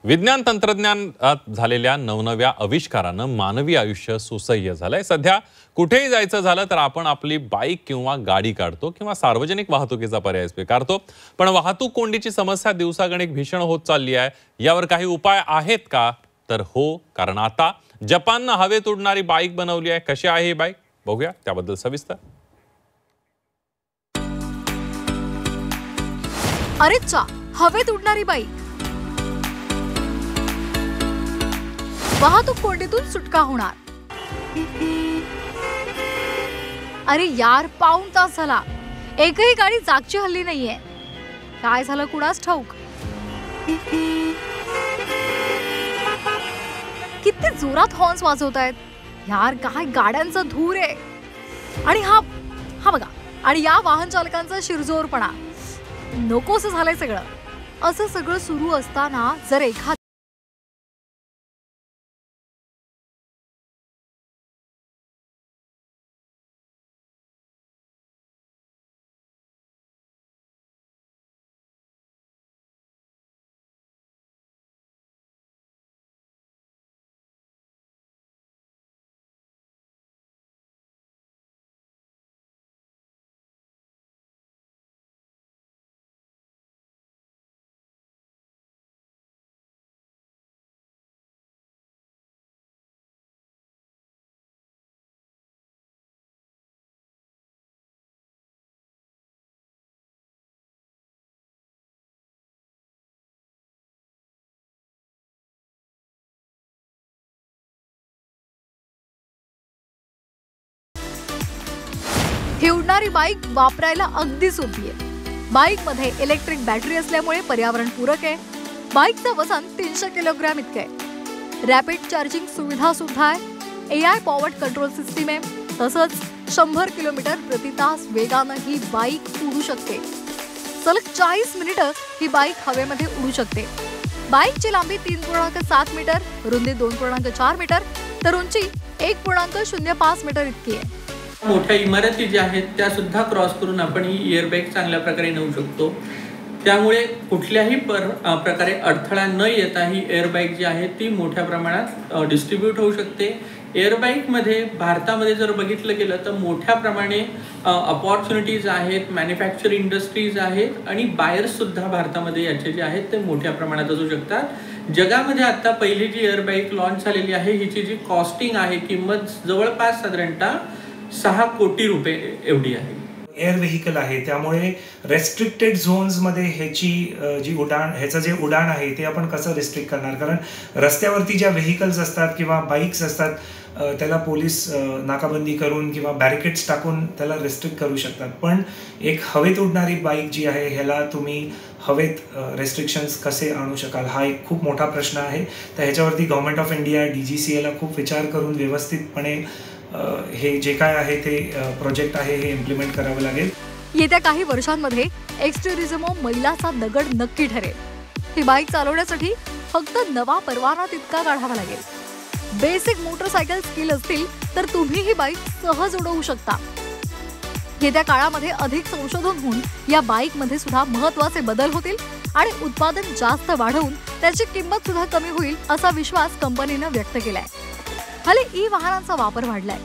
विज्ञान तंत्रज्ञानात झालेल्या नवनव्या आविष्कारानं मानवी आयुष्य सुसह्य झालंय। सध्या कुठेही जायचं झालं तर आपण आपली बाईक किंवा गाडी काढतो किंवा सार्वजनिक वाहतुकीचा पर्याय स्वीकारतो। पण वाहतूक कोंडीची समस्या दिवसागणिक भीषण होत चालली आहे। यावर काही उपाय आहेत का? तर हो, कारण आता जपाननं हवेत उडणारी बाईक बनवली आहे। कशी आहे ही बाईक बघूया, त्याबद्दल सविस्तर। अरे चा, हवेत उडणारी बाईक, वाहतूक कोंडीतून सुटका होणार। अरे यार, पाऊण तास झाला, एकही गाडी जागची हल्ली नाहीये। काय झालं कुणास ठाऊक। किती जोरात हॉर्न्स वाजवतायत यार, काय गाड्यांचा धूर आहे। आणि हा बघा, आणि या वाहन चालकांचा शिरजोरपणा, नकोसं झालंय सगळं। असं सगळं सुरू असताना जर एखाद ही उडणारी बाईक वापरायला अगदी सोपी आहे। बाईक मध्ये इलेक्ट्रिक बॅटरी असल्यामुळे पर्यावरण पूरक आहे। बाईकचं वजन 300 किलोग्रॅम इतके आहे। रॅपिड चार्जिंग सुविधा सुद्धा आहे। AI पॉवर्ड कंट्रोल सिस्टीम आहे। तसंच 100 किलोमीटर प्रति तास वेगानं ही बाईक उडू शकते। सलग 40 मिनिटं ही बाईक हवेमध्ये उडू शकते। बाईकची लांबी 3.7 मीटर, रुंदी 2.4 मीटर, तर उंची 1.05 मीटर इतकी आहे। मोठ्या इमारती ज्या आहेत त्या सुद्धा क्रॉस करून आपण ही एअरबॅग चांगल्या प्रकारे नेऊ शकतो। त्यामुळे कुठल्याही प्रकारे अडथळा न येता ही एअरबॅग जी आहे ती मोठ्या प्रमाणात डिस्ट्रीब्यूट होऊ शकते। एअरबॅगमध्ये भारतामध्ये जर बघितलं गेलं तर मोठ्या प्रमाणे अपॉर्च्युनिटीज आहेत, मॅन्युफॅक्चरिंग इंडस्ट्रीज आहेत आणि बायर्स सुद्धा भारतामध्ये याचे जे आहेत ते मोठ्या प्रमाणात असू शकतात। जगामध्ये आता पहिली जी एअरबॅग लॉन्च झालेली आहे, हिची जी कॉस्टिंग आहे, किंमत जवळपास साधारणतः 6 कोटी रुपये एवढी आहे। एअर व्हेकल आहे, त्यामुळे रेस्ट्रिक्टेड झोन्समध्ये ह्याचं जे उडाण आहे ते आपण कसं रिस्ट्रिक्ट करणार? कारण रस्त्यावरती ज्या व्हेकल्स असतात किंवा बाईक्स असतात त्याला पोलीस नाकाबंदी करून किंवा बॅरिकेड्स टाकून त्याला रिस्ट्रिक्ट करू शकतात। पण एक हवेत उडणारी बाईक जी आहे ह्याला तुम्ही हवेत रेस्ट्रिक्शन्स कसे आणू शकाल, हा एक खूप मोठा प्रश्न आहे। तर ह्याच्यावरती गव्हर्नमेंट ऑफ इंडिया DGCAला खूप विचार करून व्यवस्थितपणे हे जे काय आहे ते प्रोजेक्ट आहे हे इम्प्लिमेंट करावं लागेल। येत्या काही वर्षांमध्ये एक्सटुरिझमो मैलाचा दगड नक्की ठरेल। ही बाईक चालवण्यासाठी फक्त नवा परवाना तितका काढावा लागेल। बेसिक मोटरसायकल स्किल असतील तर तुम्ही ही बाईक सहज उडवू शकता। येत्या काळामध्ये अधिक संशोधन होऊन या बाईक मध्ये सुद्धा महत्त्वाचे बदल होतील आणि उत्पादन जास्त वाढवून त्याची किंमत सुद्धा कमी होईल असा विश्वास कंपनीनं व्यक्त केलाय। हल्ली ई वाहनांचा वापर वाढलाय।